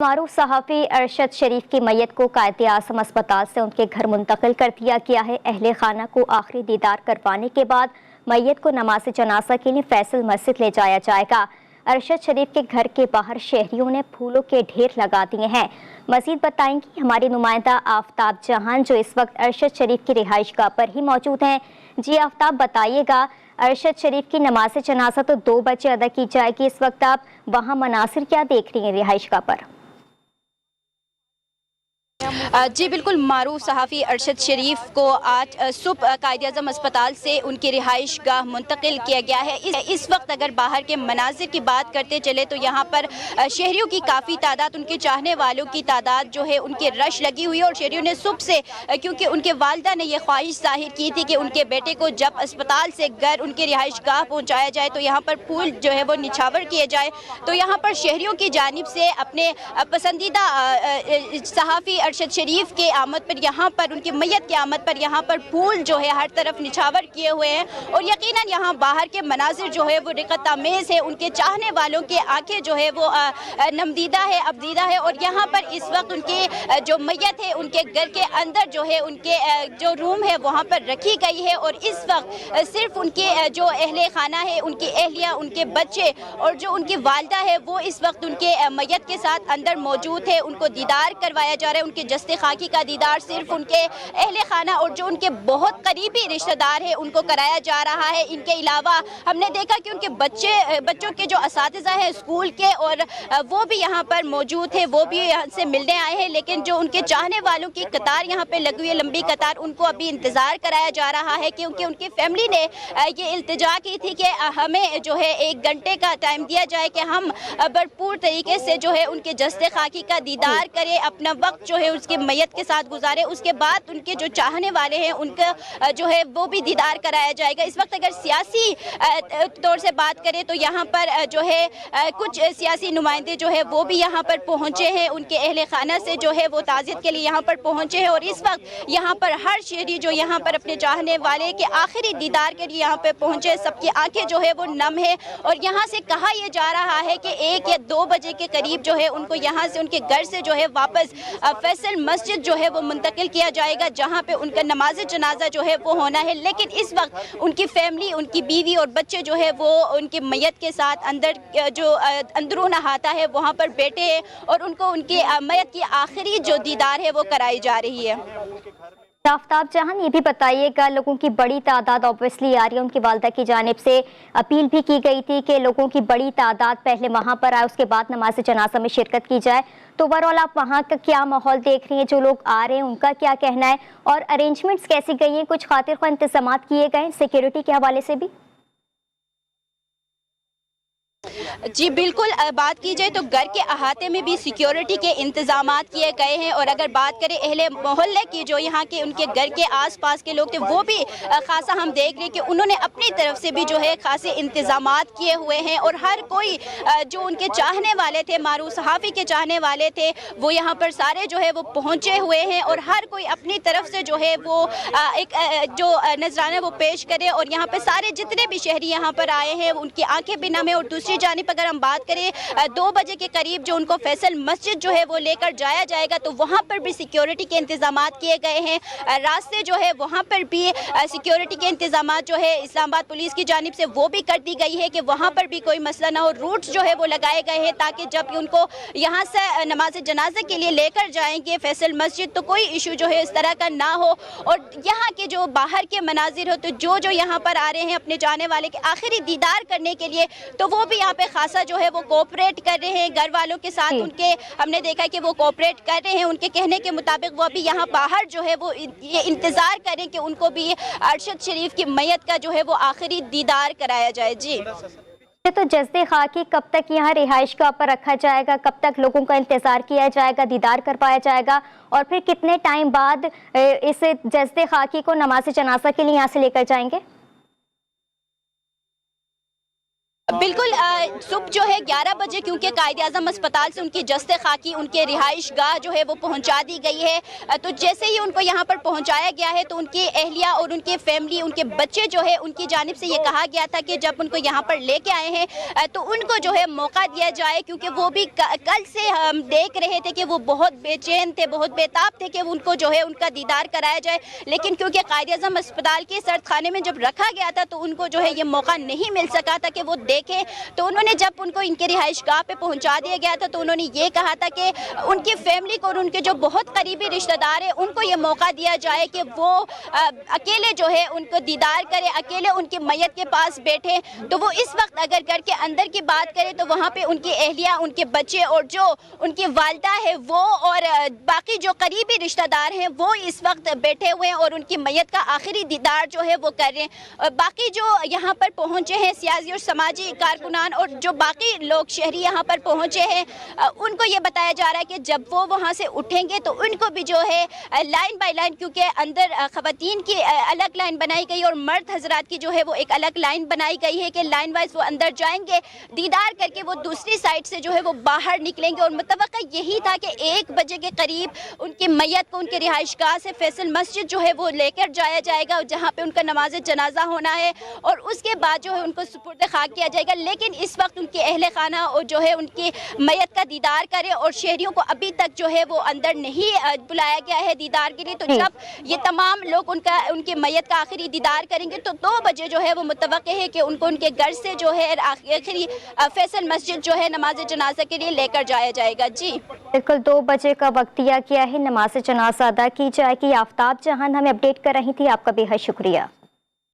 मारूफ सहाफ़ी अरशद शरीफ की मैयत को कायद-ए-आज़म अस्पताल से उनके घर मुंतकिल कर दिया गया है। अहले खाना को आखिरी दीदार करवाने के बाद मैयत को नमाज जनाजा के लिए फैसल मस्जिद ले जाया जाएगा। अरशद शरीफ के घर के बाहर शहरियों ने फूलों के ढेर लगा दिए हैं। मजीद बताएंगी हमारी नुमाइंदा आफ्ताब जहान, जो इस वक्त अरशद शरीफ की रिहाइशगाह पर ही मौजूद हैं। जी आफ्ताब, बताइएगा, अरशद शरीफ की नमाज जनाजा तो 2 बजे अदा की जाएगी। इस वक्त आप वहाँ मनासिर क्या देख रही हैं रिहाइशगाह पर? जी बिल्कुल, मारूफ सहाफ़ी अरशद शरीफ को आज सुबह कायद-ए-आज़म अस्पताल से उनकी रिहाइश गाह मुंतकिल किया गया है। इस वक्त अगर बाहर के मनाजिर की बात करते चले तो यहाँ पर शहरियों की काफ़ी तादाद, उनके चाहने वालों की तादाद जो है उनकी रश लगी हुई है। और शहरियों ने सुबह से, क्योंकि उनके वालिदा ने यह ख्वाहिश जाहिर की थी कि उनके बेटे को जब अस्पताल से घर उनकी रिहाइश गाह पहुँचाया जाए तो यहाँ पर फूल जो है वो निछावर किए जाए। तो यहाँ पर शहरियों की जानिब से अपने पसंदीदा सहाफ़ी अरशद शरीफ के आमद पर, यहाँ पर उनकी मैयत की आमद पर यहाँ पर फूल जो है हर तरफ निछावर किए हुए हैं। और यकीनन यहाँ बाहर के मनाजिर जो है वो रिक़त आमेज़ है। उनके चाहने वालों की आंखें जो है वो नमदीदा है, अबदीदा है। और यहाँ पर इस वक्त उनकी जो मैयत है उनके घर के अंदर जो है उनके जो रूम है वहाँ पर रखी गई है। और इस वक्त सिर्फ उनके जो अहले खाना है, उनकी अहलिया, उनके बच्चे और जो उनकी वालिदा है वो इस वक्त उनके मैयत के साथ अंदर मौजूद है। उनको दीदार करवाया जा रहा है। उनके जस्ते खाकी का दीदार सिर्फ उनके अहले खाना और जो उनके बहुत करीबी रिश्तेदार है उनको कराया जा रहा है। इनके अलावा हमने देखा कि उनके बच्चों के जो असातिज़ा हैं स्कूल के, और वो भी यहाँ पर मौजूद है, वो भी यहाँ से मिलने आए हैं। लेकिन जो उनके चाहने वालों की कतार यहाँ पे लगी हुई है, लंबी कतार, उनको अभी इंतज़ार कराया जा रहा है। क्योंकि उनकी फैमिली ने ये इल्तिजा की थी कि हमें जो है 1 घंटे का टाइम दिया जाए कि हम भरपूर तरीके से जो है उनके जस्ते खाकी का दीदार करें, अपना वक्त जो है उसके मैयत के साथ गुजारे। उसके बाद उनके जो चाहने वाले हैं उनका जो है वो भी दीदार कराया जाएगा। इस वक्त अगर सियासी तौर से बात करें तो यहाँ पर जो है कुछ सियासी नुमाइंदे जो है वो भी यहाँ पर पहुँचे हैं। उनके अहले खाना से जो है वो ताज़ियत के लिए यहाँ पर पहुँचे हैं। और इस वक्त यहाँ पर हर शहरी जो यहाँ पर अपने चाहने वाले के आखिरी दीदार के लिए यहाँ पर पहुँचे, सबकी आंखें जो है वो नम है। और यहाँ से कहा यह जा रहा है कि 1 या 2 बजे के करीब जो है उनको यहाँ से उनके घर से जो है वापस फैसल मस्जिद जो है वो मुंतकिल किया जाएगा, जहाँ पे उनका नमाज जनाजा जो है वो होना है। लेकिन इस वक्त उनकी फैमिली, उनकी बीवी और बच्चे जो है वो उनकी मैयत के साथ अंदर जो अंदरून अहाता है वहाँ पर बैठे हैं और उनको उनकी मैयत की आखिरी जो दीदार है वो कराई जा रही है। आफ्ताब जहान, ये भी बताइएगा, लोगों की बड़ी तादाद ऑब्वियसली आ रही है, उनकी वालिदा की जानिब से अपील भी की गई थी कि लोगों की बड़ी तादाद पहले वहाँ पर आए, उसके बाद नमाज जनाजा में शिरकत की जाए। तो ओवरऑल आप वहाँ का क्या माहौल देख रही हैं? जो लोग आ रहे हैं उनका क्या कहना है और अरेंजमेंट्स कैसी गई हैं? कुछ खातिर ख्वाह इंतजाम किए गए सिक्योरिटी के हवाले से भी? जी बिल्कुल, बात की जाए तो घर के अहाते में भी सिक्योरिटी के इंतजामात किए गए हैं। और अगर बात करें अहले मोहल्ले की, जो यहाँ के उनके घर के आसपास के लोग थे, वो भी खासा हम देख रहे हैं कि उन्होंने अपनी तरफ से भी जो है खासे इंतजामात किए हुए हैं। और हर कोई जो उनके चाहने वाले थे, मारूफ सहाफ़ी के चाहने वाले थे, वो यहाँ पर सारे जो है वो पहुँचे हुए हैं। और हर कोई अपनी तरफ से जो है वो एक जो नजराना वो पेश करे। और यहाँ पर सारे जितने भी शहरी यहाँ पर आए हैं उनकी आंखें भी नम है। और दूसरी जानिब अगर हम बात करें 2 बजे के करीब जो उनको फैसल मस्जिद जो है वो लेकर जाया जाएगा, तो वहाँ पर भी सिक्योरिटी के इंतजामात किए गए हैं। रास्ते जो है वहाँ पर भी सिक्योरिटी के इंतजामात जो है इस्लामाबाद पुलिस की जानिब से वो भी कर दी गई है कि वहाँ पर भी कोई मसला ना हो। रूट्स जो है वो लगाए गए हैं ताकि जब उनको यहाँ से नमाज जनाजे के लिए लेकर जाएंगे फैसल मस्जिद तो कोई इशू जो है इस तरह का ना हो। और यहाँ के जो बाहर के मनाजिर हो, तो जो यहाँ पर आ रहे हैं अपने जाने वाले के आखिरी दीदार करने के लिए, तो वो भी यहाँ पे खासा जो है वो कोऑपरेट कर रहे हैं घर वालों के साथ। उनके हमने देखा कि वो कोऑपरेट कर रहे हैं। उनके कहने के मुताबिक वो अभी यहाँ बाहर जो है वो ये इंतज़ार करें कि उनको भी अरशद शरीफ की मैयत का जो है वो आखिरी दीदार कराया जाए। जी तो जस्ते खाकी कब तक यहाँ रिहाइशगाह पर रखा जाएगा? कब तक लोगों का इंतजार किया जाएगा, दीदार कर पाया जाएगा? और फिर कितने टाइम बाद इस जस्ते खाकी को नमाज जनाजा के लिए यहाँ से लेकर जाएंगे? बिल्कुल सुबह जो है 11 बजे क्योंकि कायद-ए-आज़म अस्पताल से उनकी जस्ते खाकी उनके रिहाइश गाह जो है वो पहुंचा दी गई है। तो जैसे ही उनको यहाँ पर पहुंचाया गया है तो उनकी अहलिया और उनके फैमिली उनके बच्चे जो है उनकी जानिब से ये कहा गया था कि जब उनको यहाँ पर लेके आए हैं तो उनको जो है मौका दिया जाए, क्योंकि वो भी कल से हम देख रहे थे कि वो बहुत बेचैन थे, बहुत बेताब थे कि उनको जो है उनका दीदार कराया जाए। लेकिन क्योंकि कायद-ए-आज़म अस्पताल के सर्द खाने में जब रखा गया था तो उनको जो है ये मौका नहीं मिल सका था कि वो देखें। तो उन्होंने जब उनको इनके रिहाइश गाह पे पहुंचा दिया गया था तो उन्होंने ये कहा था कि उनकी फैमिली को और उनके जो बहुत करीबी रिश्तेदार हैं उनको ये मौका दिया जाए कि वो अकेले जो है उनको दीदार करें, अकेले उनकी मैयत के पास बैठे। तो वो इस वक्त अगर घर के अंदर की बात करें तो वहाँ पे उनकी अहलिया, उनके बच्चे और जो उनकी वालदा है वो और बाकी जो करीबी रिश्तेदार हैं वो इस वक्त बैठे हुए हैं और उनकी मैयत का आखिरी दीदार जो है वो कर रहे हैं। बाकी जो यहाँ पर पहुँचे हैं सियासी और समाजी कारकुनान और जो बाकी लोग शहरी यहाँ पर पहुँचे हैं उनको ये बताया जा रहा है कि जब वो वहाँ से उठेंगे तो उनको भी जो है लाइन बाय लाइन, क्योंकि अंदर ख़वातीन की अलग लाइन बनाई गई और मर्द हजरात की जो है वो एक अलग लाइन बनाई गई है कि लाइन वाइज वो अंदर जाएंगे, दीदार करके वो दूसरी साइड से जो है वो बाहर निकलेंगे। और मुतवक्का यही था कि 1 बजे के करीब उनकी मैयत को उनके रिहाइशगाह से फैसल मस्जिद जो है वो लेकर जाया जाएगा जहाँ पे उनका नमाज जनाजा होना है और उसके बाद जो है उनको सुपुर्द खाक किया जाएगा। लेकिन इस वक्त उनके अहले खाना और जो है उनकी मैयत का दीदार करें और शहरियों को अभी तक जो है वो अंदर नहीं बुलाया गया है दीदार के लिए। तो जब ये तमाम लोग उनकी मैयत का आखिरी दीदार करेंगे तो 2 बजे जो है वो मुतवक्के है कि उनको उनके घर से जो है आखिरी फैसल मस्जिद जो है नमाज जनाजा के लिए लेकर जाया जाएगा। जी बिल्कुल 2 बजे का वक्त दिया गया है, नमाज जनाजा अदा की जाएगी। आफ्ताब जहान हमें अपडेट कर रही थी, आपका बेहद शुक्रिया।